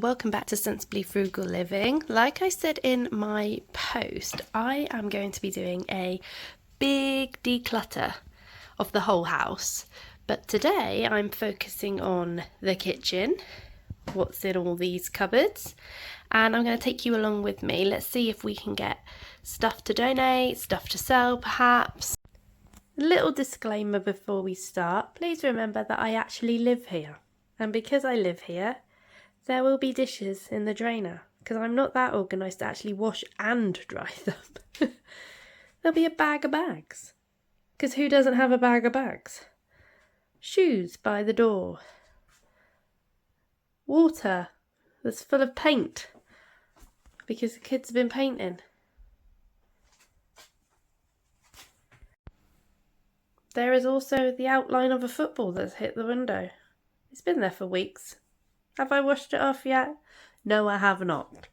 and welcome back to Sensibly Frugal Living. Like I said in my post, I am going to be doing a big declutter of the whole house, but today I'm focusing on the kitchen, what's in all these cupboards, and I'm going to take you along with me. Let's see if we can get stuff to donate, stuff to sell perhaps. A little disclaimer before we start, please remember that I actually live here. And because I live here, there will be dishes in the drainer, because I'm not that organised to actually wash and dry them. There'll be a bag of bags, because who doesn't have a bag of bags? Shoes by the door. Water that's full of paint, because the kids have been painting. There is also the outline of a football that's hit the window. It's been there for weeks. Have I washed it off yet? No, I have not.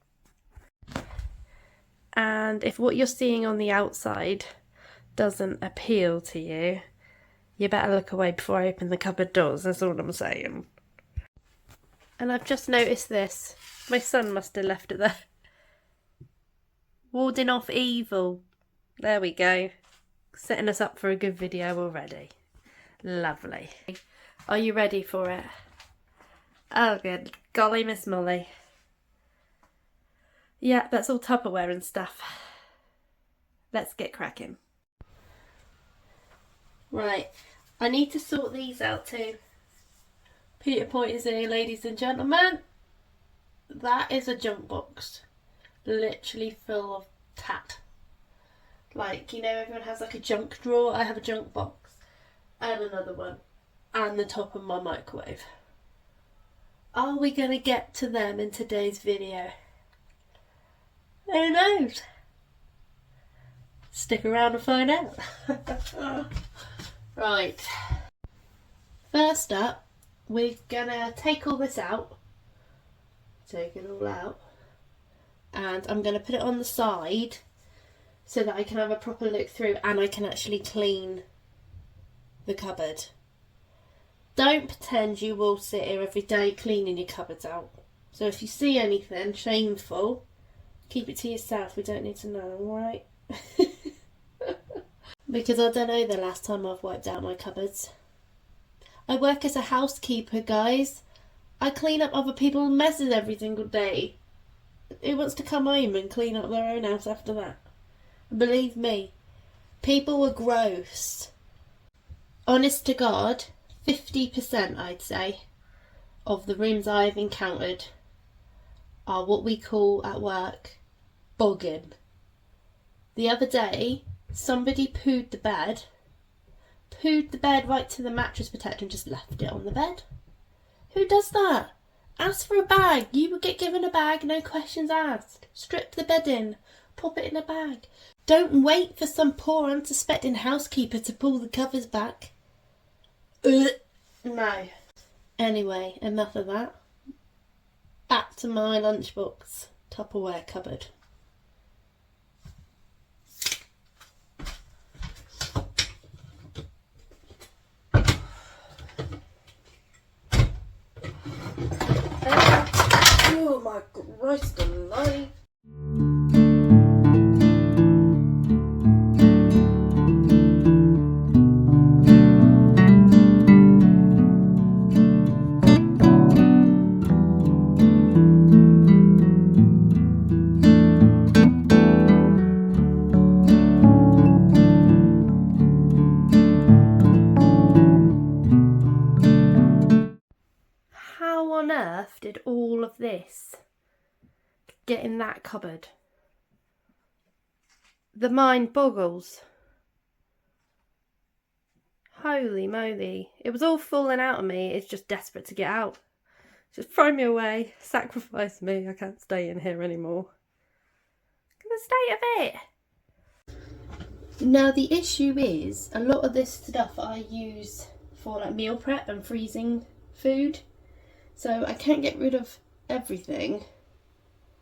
And if what you're seeing on the outside doesn't appeal to you, you better look away before I open the cupboard doors, that's all I'm saying. And I've just noticed this. My son must have left it there. Warding off evil. There we go. Setting us up for a good video already. Lovely. Are you ready for it? Oh good. Golly Miss Molly. Yeah, that's all Tupperware and stuff. Let's get cracking. Right, I need to sort these out too. Peter Pointers here, ladies and gentlemen. That is a junk box. Literally full of tat. Like, you know, everyone has like a junk drawer. I have a junk box. And another one. And the top of my microwave. Are we going to get to them in today's video? Who knows? Stick around and find out. Right. First up, we're going to take all this out. Take it all out. And I'm going to put it on the side so that I can have a proper look through and I can actually clean the cupboard. Don't pretend you will sit here every day cleaning your cupboards out. So if you see anything shameful, keep it to yourself. We don't need to know, alright? Because I don't know the last time I've wiped out my cupboards. I work as a housekeeper, guys. I clean up other people's messes every single day. Who wants to come home and clean up their own house after that? And believe me, people are gross. Honest to God, 50% I'd say of the rooms I've encountered are what we call at work bogging. The other day, somebody pooed the bed right to the mattress protector and just left it on the bed. Who does that? Ask for a bag. You would get given a bag, no questions asked. Strip the bed in, pop it in a bag. Don't wait for some poor unsuspecting housekeeper to pull the covers back. No. Anyway, enough of that. Back to my lunchbox Tupperware cupboard. Oh my Christ alive. How on earth did all of this get in that cupboard? The mind boggles. Holy moly. It was all falling out of me. It's just desperate to get out. Just throw me away. Sacrifice me. I can't stay in here anymore. Look at the state of it. Now the issue is, a lot of this stuff I use for like meal prep and freezing food. So I can't get rid of everything.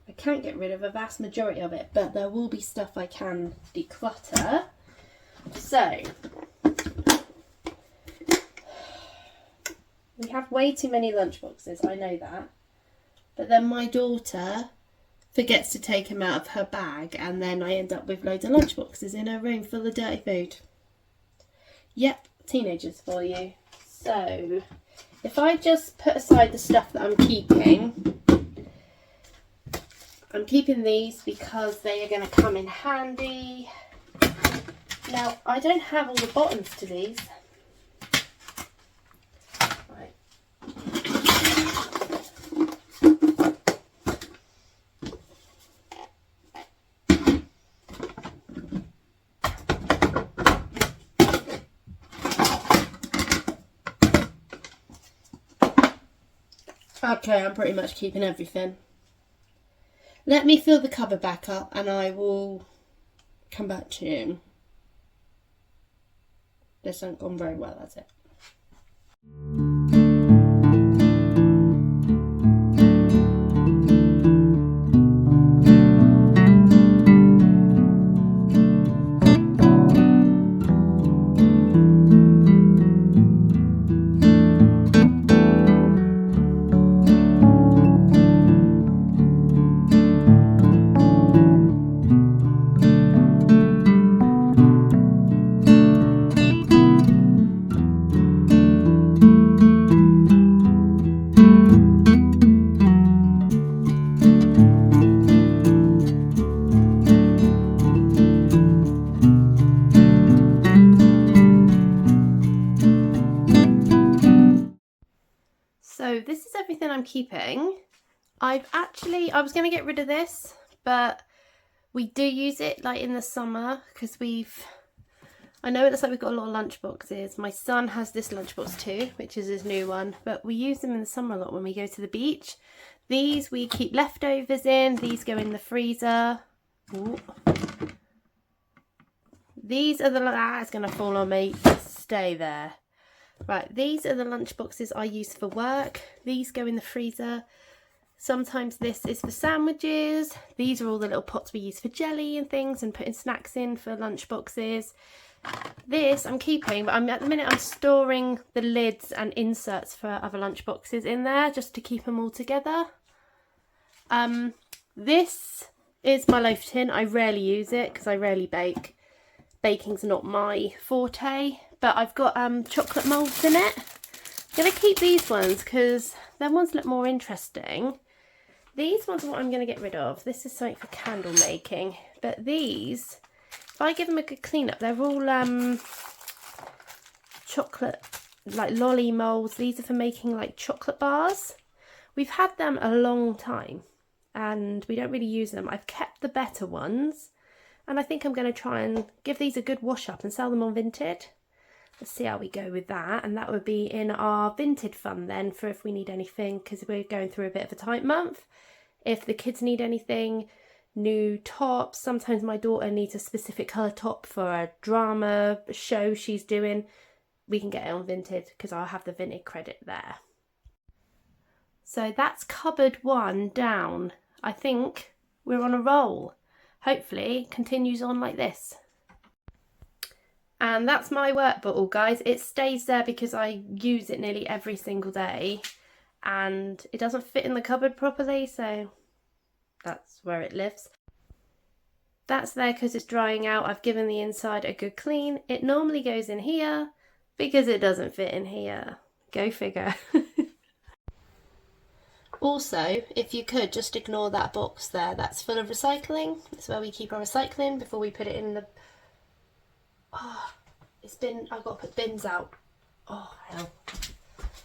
I can't get rid of a vast majority of it, but there will be stuff I can declutter. So we have way too many lunchboxes, I know that. but then my daughter forgets to take them out of her bag, and then I end up with loads of lunchboxes in her room full of dirty food. Yep, teenagers for you. So if I just put aside the stuff that I'm keeping these because they are going to come in handy. Now, I don't have all the bottoms to these. Right. Okay, I'm pretty much keeping everything. Let me fill the cupboard back up and I will come back to you. This hasn't gone very well, has it? So this is everything I'm keeping. I was going to get rid of this, but we do use it like in the summer because I know it looks like we've got a lot of lunch boxes. My son has this lunchbox too, which is his new one, but we use them in the summer a lot when we go to the beach. These we keep leftovers in, these go in the freezer. Ooh. These are it's going to fall on me, stay there. Right, these are the lunch boxes I use for work. These go in the freezer. Sometimes this is for sandwiches. These are all the little pots we use for jelly and things and putting snacks in for lunch boxes. This I'm keeping, but at the minute I'm storing the lids and inserts for other lunch boxes in there just to keep them all together. This is my loaf tin. I rarely use it because I rarely bake. Baking's not my forte. But I've got chocolate moulds in it. I'm going to keep these ones because them ones look more interesting. These ones are what I'm going to get rid of. This is something for candle making. But these, if I give them a good clean up, they're all chocolate, like lolly moulds. These are for making like chocolate bars. We've had them a long time and we don't really use them. I've kept the better ones and I think I'm going to try and give these a good wash up and sell them on Vinted. Let's see how we go with that, and that would be in our Vinted fund then for if we need anything, because we're going through a bit of a tight month. If the kids need anything, new tops, sometimes my daughter needs a specific colour top for a drama show she's doing, we can get it on Vinted because I'll have the Vinted credit there. So that's cupboard one down. I think we're on a roll. Hopefully continues on like this. And that's my work bottle, guys. It stays there because I use it nearly every single day and it doesn't fit in the cupboard properly, so that's where it lives. That's there because it's drying out. I've given the inside a good clean. It normally goes in here because it doesn't fit in here. Go figure. Also, if you could, just ignore that box there. That's full of recycling. It's where we keep our recycling before we put it in the... Oh, I've got to put bins out. Oh, hell.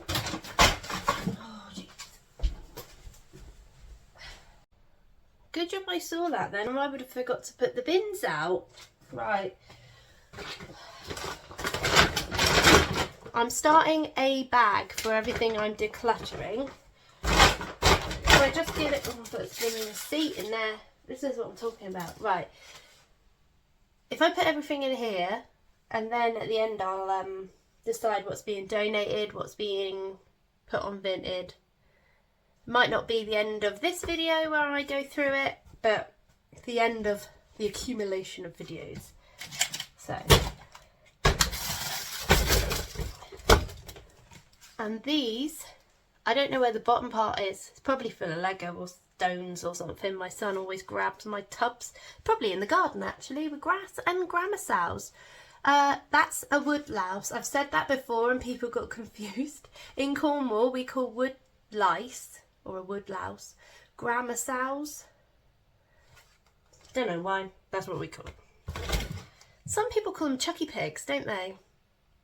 Oh, jeez. Good job I saw that then, or I would have forgot to put the bins out. Right. I'm starting a bag for everything I'm decluttering. So I just get it. Oh, I've got a receipt in there. This is what I'm talking about. Right. If I put everything in here, and then at the end I'll decide what's being donated, what's being put on Vinted. Might not be the end of this video where I go through it, but the end of the accumulation of videos. So, and these I don't know where the bottom part is. It's probably full of Lego or stones or something. My son always grabs my tubs, probably in the garden actually, with grass and grammar sows. That's a wood louse. I've said that before and people got confused. In Cornwall we call wood lice, or a wood louse, grammar sows. Don't know why, that's what we call them. Some people call them chucky pigs, don't they?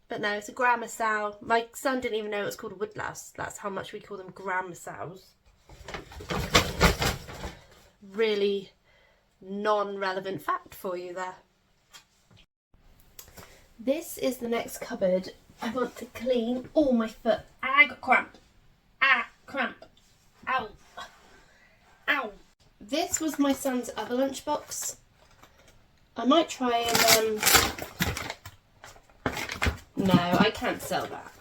But no, it's a grammar sow. My son didn't even know it was called a wood louse. That's how much we call them, grammar sows. Really non-relevant fact for you there. This is the next cupboard I want to clean. Oh, my foot. I got cramp. Cramp. Ow. Ow. This was my son's other lunchbox. I might try and... No, I can't sell that.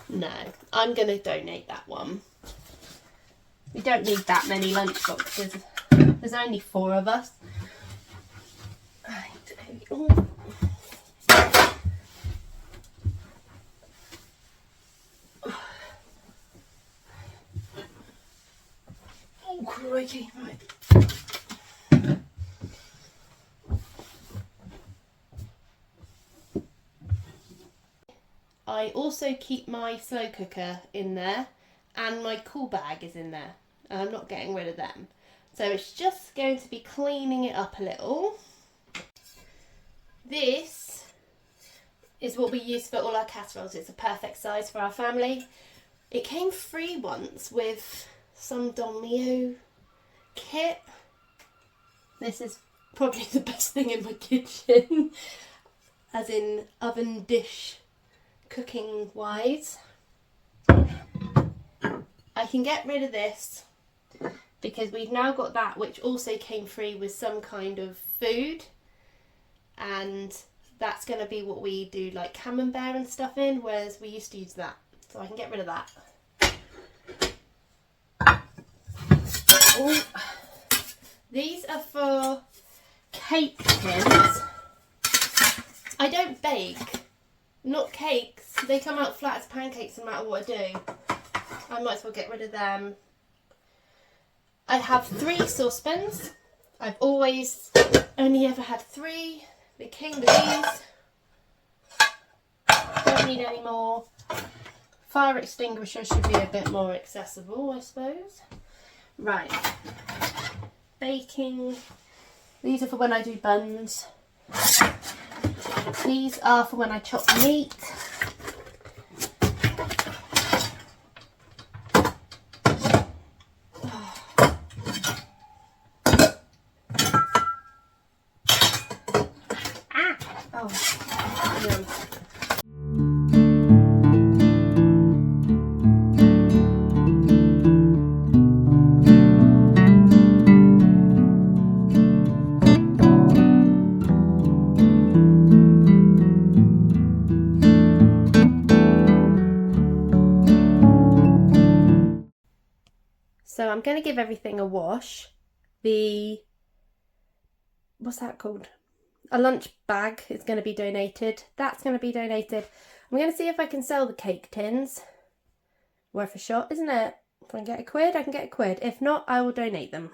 No, I'm going to donate that one. We don't need that many lunchboxes. There's only 4 of us. Oh. Oh, crikey. Right. I also keep my slow cooker in there and my cool bag is in there. I'm not getting rid of them. So it's just going to be cleaning it up a little. This is what we use for all our casseroles. It's a perfect size for our family. It came free once with some Don Mio kit. This is probably the best thing in my kitchen, as in oven dish cooking wise. I can get rid of this because we've now got that, which also came free with some kind of food, and that's going to be what we do like camembert and stuff in, whereas we used to use that. So I can get rid of that. Oh, these are for cake tins. I don't bake, not cakes. They come out flat as pancakes no matter what I do. I might as well get rid of them. I have 3 saucepans. I've always only ever had 3. They came with these. Don't need any more. Fire extinguisher should be a bit more accessible, I suppose. Right. Baking. These are for when I do buns. These are for when I chop meat. So I'm going to give everything a wash. What's that called? A lunch bag is going to be donated. That's going to be donated. I'm going to see if I can sell the cake tins. Worth a shot, isn't it? If I can get a quid, I can get a quid. If not, I will donate them.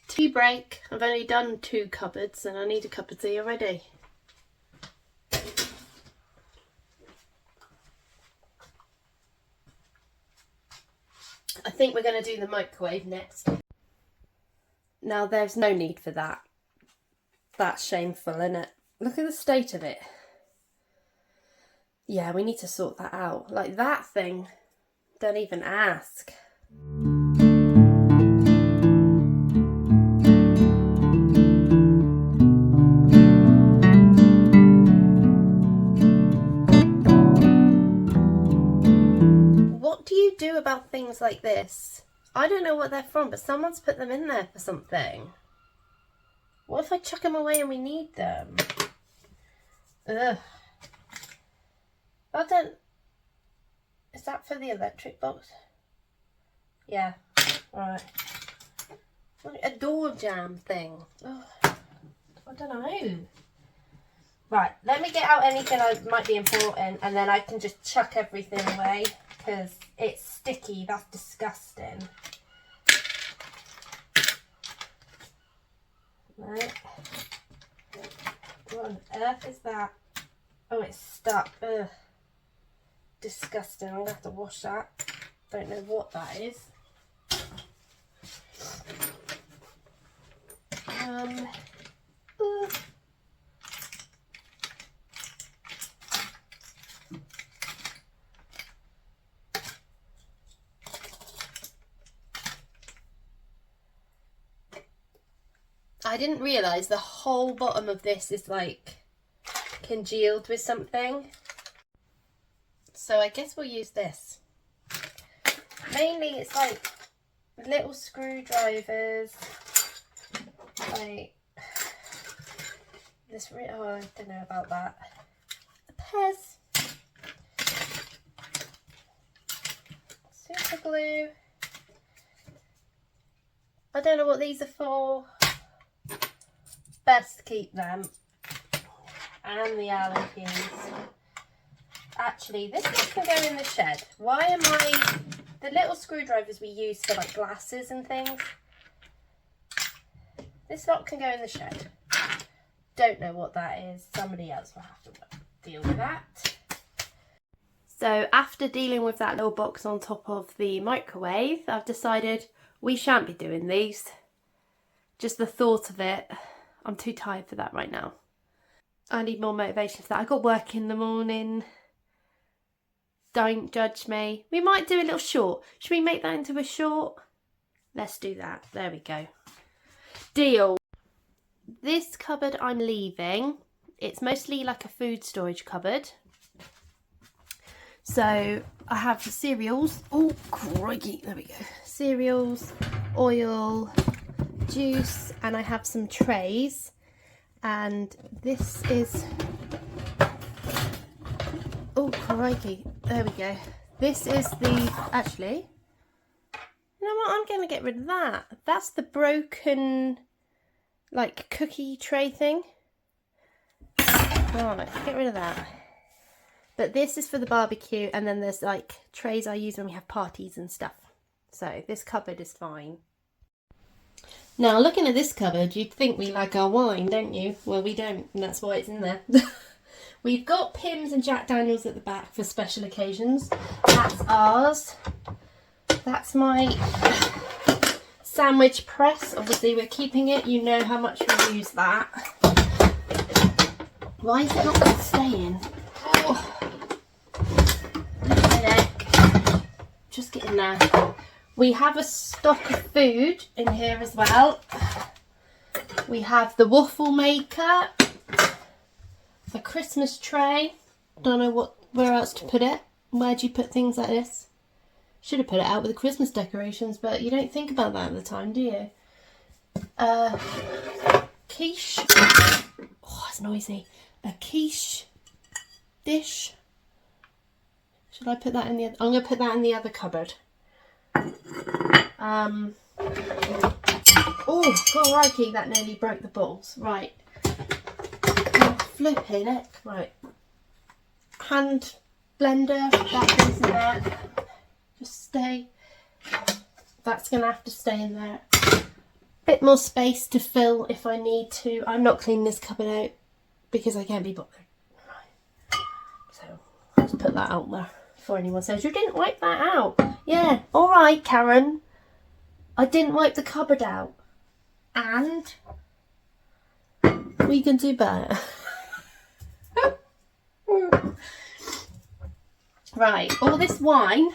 Tea break. I've only done 2 cupboards and I need a cup of tea already. I think we're going to do the microwave next. Now there's no need for that. That's shameful, isn't it? Look at the state of it. Yeah, we need to sort that out. Like that thing, don't even ask. What do you do about things like this? I don't know what they're from, but someone's put them in there for something. What if I chuck them away and we need them? Ugh. I don't... Is that for the electric box? Yeah. Right. Like a door jamb thing. Oh, I don't know. Right, let me get out anything that might be important, and then I can just chuck everything away because it's sticky. That's disgusting. Right. What on earth is that? Oh, it's stuck. Ugh. Disgusting. I'm going to have to wash that. Don't know what that is. Ugh. I didn't realise the whole bottom of this is like congealed with something. So I guess we'll use this. Mainly it's like little screwdrivers. Like this, oh, I don't know about that. A Pez. Super glue. I don't know what these are for. Best keep them. And the Allen keys. Actually, this can go in the shed. Why am I... The little screwdrivers we use for like glasses and things. This lot can go in the shed. Don't know what that is. Somebody else will have to deal with that. So after dealing with that little box on top of the microwave, I've decided we shan't be doing these. Just the thought of it, I'm too tired for that right now. I need more motivation for that. I got work in the morning. Don't judge me. We might do a little short. Should we make that into a short? Let's do that. There we go. Deal. This cupboard I'm leaving. It's mostly like a food storage cupboard. So I have cereals. Oh, crikey. There we go. Cereals, oil, juice, and I have some trays. And this is... Oh, crikey. There we go. This is the... Actually, you know what? I'm going to get rid of that. That's the broken, like, cookie tray thing. Right, get rid of that. But this is for the barbecue, and then there's, like, trays I use when we have parties and stuff. So this cupboard is fine. Now, looking at this cupboard, you'd think we like our wine, don't you? Well, we don't, and that's why it's in there. We've got Pimm's and Jack Daniels at the back for special occasions. That's ours. That's my sandwich press. Obviously, we're keeping it. You know how much we use that. Why is it not staying? Oh. Headache. Just getting there. We have a stock of food in here as well. We have the waffle maker, the Christmas tray. Don't know where else to put it. Where do you put things like this? Should have put it out with the Christmas decorations, but you don't think about that at the time, do you? Quiche. Oh, it's noisy. A quiche dish. Should I put that in the other? I'm going to put that in the other cupboard. Oh, crikey, that nearly broke the balls. Right. Oh, flipping it. Right. Hand blender, that goes in there. Just stay. That's going to have to stay in there. Bit more space to fill if I need to. I'm not cleaning this cupboard out because I can't be bothered. Right. So, I'll just put that out there before anyone says, you didn't wipe that out. Yeah, alright, Karen. I didn't wipe the cupboard out. And we can do better. Right, all this wine,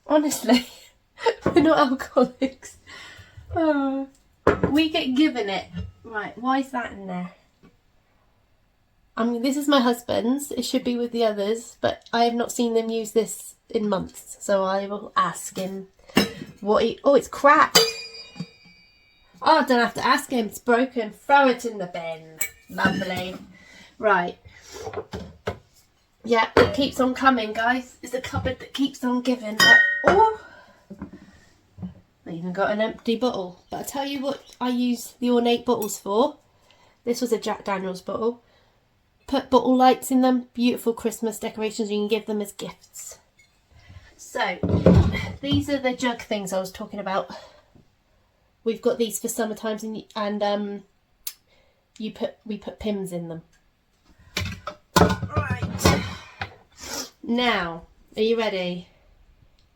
honestly, we're not alcoholics. Oh, we get given it. Right, why is that in there? I mean, this is my husband's. It should be with the others, but I have not seen them use this in months. So I will ask him what he... Oh, it's cracked. Oh, I don't have to ask him. It's broken. Throw it in the bin. Lovely. Right. Yeah, it keeps on coming, guys. It's a cupboard that keeps on giving. Oh! I even got an empty bottle. But I'll tell you what I use the ornate bottles for. This was a Jack Daniels bottle. Put bottle lights in them. Beautiful Christmas decorations. You can give them as gifts. So, these are the jug things I was talking about. We've got these for summer times, and we put Pims in them. Right. Now, are you ready?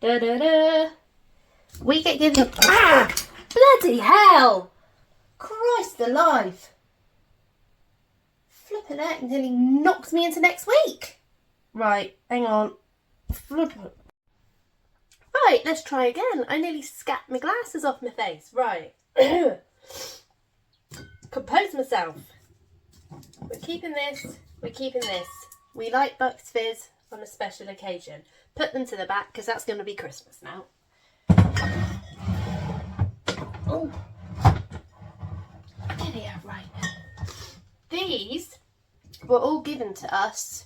Da da da. We get given. Ah! Bloody hell! Christ alive! Flipping heck, nearly knocked me into next week. Right, hang on. Flippin'. Right, let's try again. I nearly scat my glasses off my face. Right. Compose myself. We're keeping this. We're keeping this. We like Bucks Fizz on a special occasion. Put them to the back because that's going to be Christmas now. Oh. Idiot, right. These were all given to us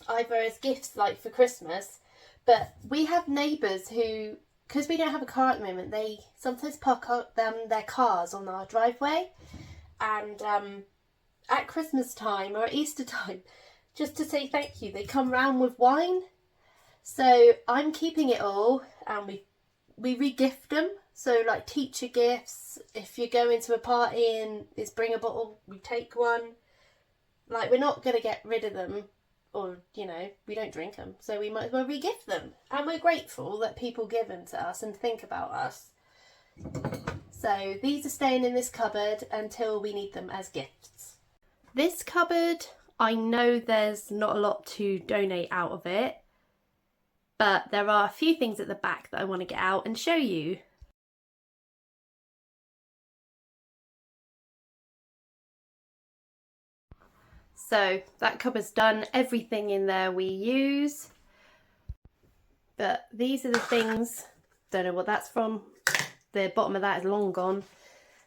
either as gifts like for Christmas, but we have neighbours who, because we don't have a car at the moment, they sometimes park their cars on our driveway, and at Christmas time or at Easter time, just to say thank you, they come round with wine. So I'm keeping it all, and we re-gift them. So like teacher gifts, if you go into a party and it's bring a bottle, we take one. Like, we're not going to get rid of them, or, you know, we don't drink them, so we might as well re-gift them. And we're grateful that people give them to us and think about us. So these are staying in this cupboard until we need them as gifts. This cupboard, I know there's not a lot to donate out of it, but there are a few things at the back that I want to get out and show you. So that cupboard's done. Everything in there we use. But these are the things, don't know what that's from. The bottom of that is long gone.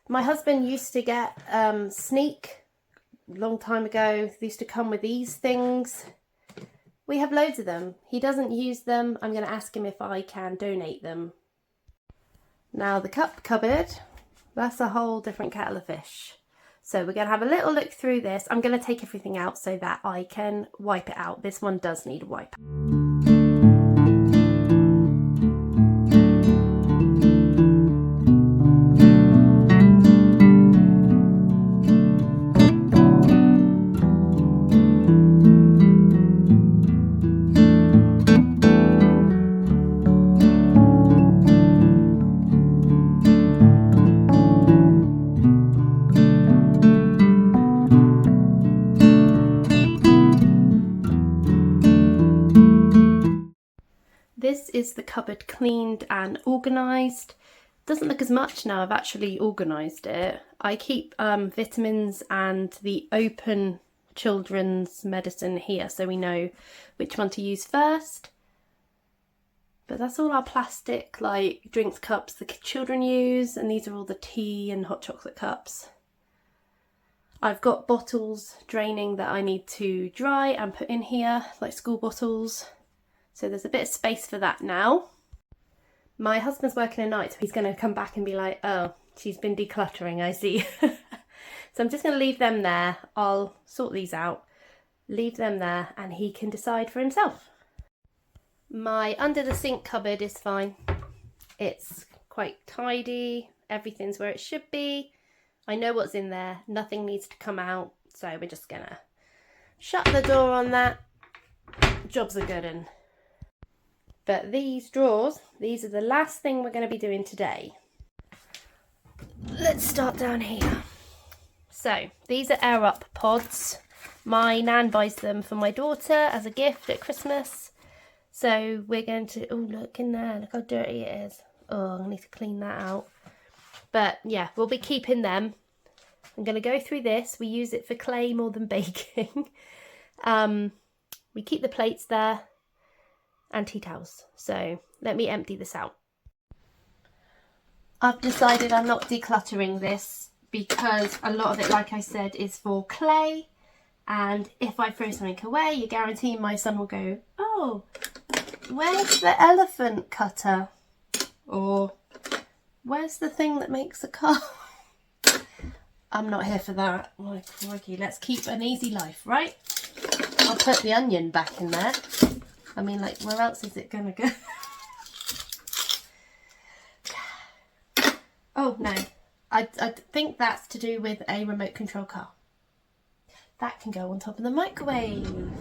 My husband used to get Sneak a long time ago. They used to come with these things. We have loads of them. He doesn't use them. I'm going to ask him if I can donate them. Now the cup cupboard, that's a whole different kettle of fish. So we're going to have a little look through this. I'm going to take everything out so that I can wipe it out. This one does need a wipe. This is the cupboard cleaned and organised. Doesn't look as much now I've actually organised it. I keep vitamins and the open children's medicine here so we know which one to use first. But that's all our plastic, like drinks cups the children use, and these are all the tea and hot chocolate cups. I've got bottles draining that I need to dry and put in here, like school bottles. So there's a bit of space for that now. My husband's working a night, so he's going to come back and be like, oh, she's been decluttering, I see. So I'm just going to leave them there. I'll sort these out, leave them there, and he can decide for himself. My under the sink cupboard is fine. It's quite tidy. Everything's where it should be. I know what's in there. Nothing needs to come out. So we're just going to shut the door on that. Jobs are good. And but these drawers, these are the last thing we're going to be doing today. Let's start down here. So these are Air Up pods. My nan buys them for my daughter as a gift at Christmas. So we're going to, oh, look in there, look how dirty it is. Oh, I need to clean that out. But yeah, we'll be keeping them. I'm going to go through this. We use it for clay more than baking. We keep the plates there and tea towels. So let me empty this out. I've decided I'm not decluttering this because a lot of it, like I said, is for clay. And if I throw something away, you guarantee my son will go, oh, where's the elephant cutter? Or Where's the thing that makes the car? I'm not here for that. Oh, crikey. Let's keep an easy life, right? I'll put the onion back in there. I mean, like, where else is it gonna go? Oh, no. I think that's to do with a remote control car. That can go on top of the microwave.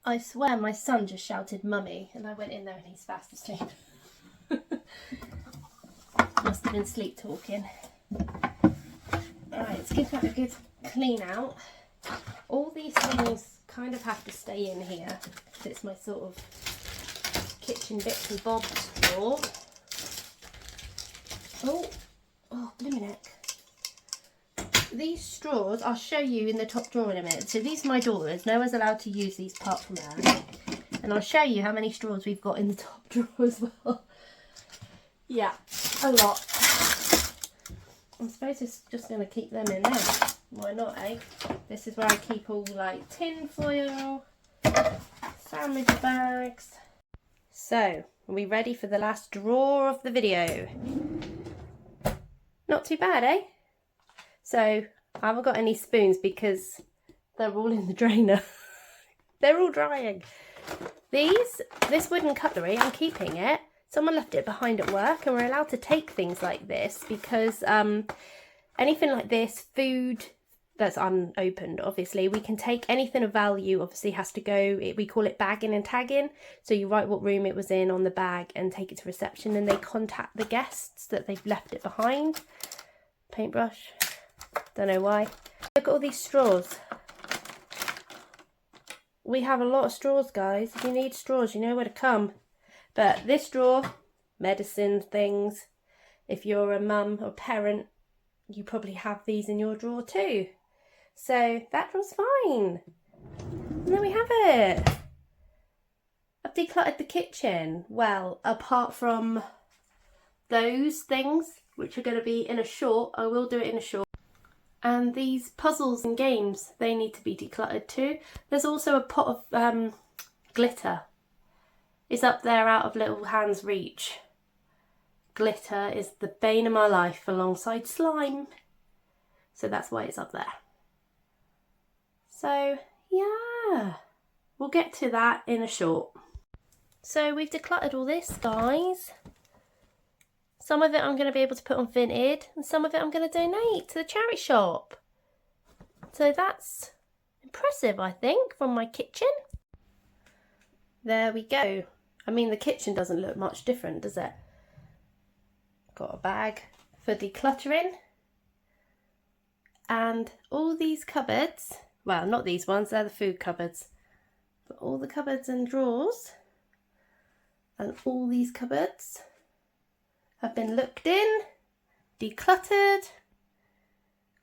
I swear my son just shouted mummy and I went in there and he's fast asleep. Must have been sleep talking. Alright, let's give that a good clean out. All these things kind of have to stay in here. It's my sort of kitchen bits and bobs drawer. Oh, blimey neck. These straws, I'll show you in the top drawer in a minute. So these are my daughters. No one's allowed to use these apart from her. And I'll show you how many straws we've got in the top drawer as well. Yeah, a lot. I suppose it's just going to keep them in there. Why not, eh? This is where I keep all like tin foil, sandwich bags. So, are we ready for the last drawer of the video? Not too bad, eh? So, I haven't got any spoons because they're all in the drainer. They're all drying. This wooden cutlery, I'm keeping it. Someone left it behind at work and we're allowed to take things like this because anything like this, food that's unopened, obviously, we can take anything of value, obviously has to go, we call it bagging and tagging. So you write what room it was in on the bag and take it to reception and they contact the guests that they've left it behind. Paintbrush. Don't know why. Look at all these straws. We have a lot of straws, guys. If you need straws, you know where to come. But this drawer, medicine things. If you're a mum or parent, you probably have these in your drawer too. So that drawer's fine. And there we have it. I've decluttered the kitchen. Well, apart from those things, which are going to be in a short. I will do it in a short. And these puzzles and games, they need to be decluttered too. There's also a pot of glitter. It's up there out of little hand's reach. Glitter is the bane of my life alongside slime. So that's why it's up there. So yeah, we'll get to that in a short. So we've decluttered all this, guys. Some of it I'm going to be able to put on Vinted and some of it I'm going to donate to the charity shop. So that's impressive, I think, from my kitchen. There we go. I mean, the kitchen doesn't look much different, does it? Got a bag for decluttering. And all these cupboards, well, not these ones, they're the food cupboards. But all the cupboards and drawers and all these cupboards have been looked in, decluttered.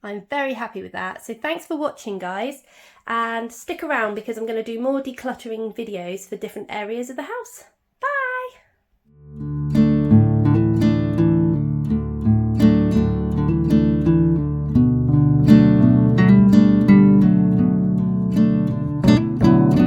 I'm very happy with that. So thanks for watching, guys, and stick around because I'm going to do more decluttering videos for different areas of the house.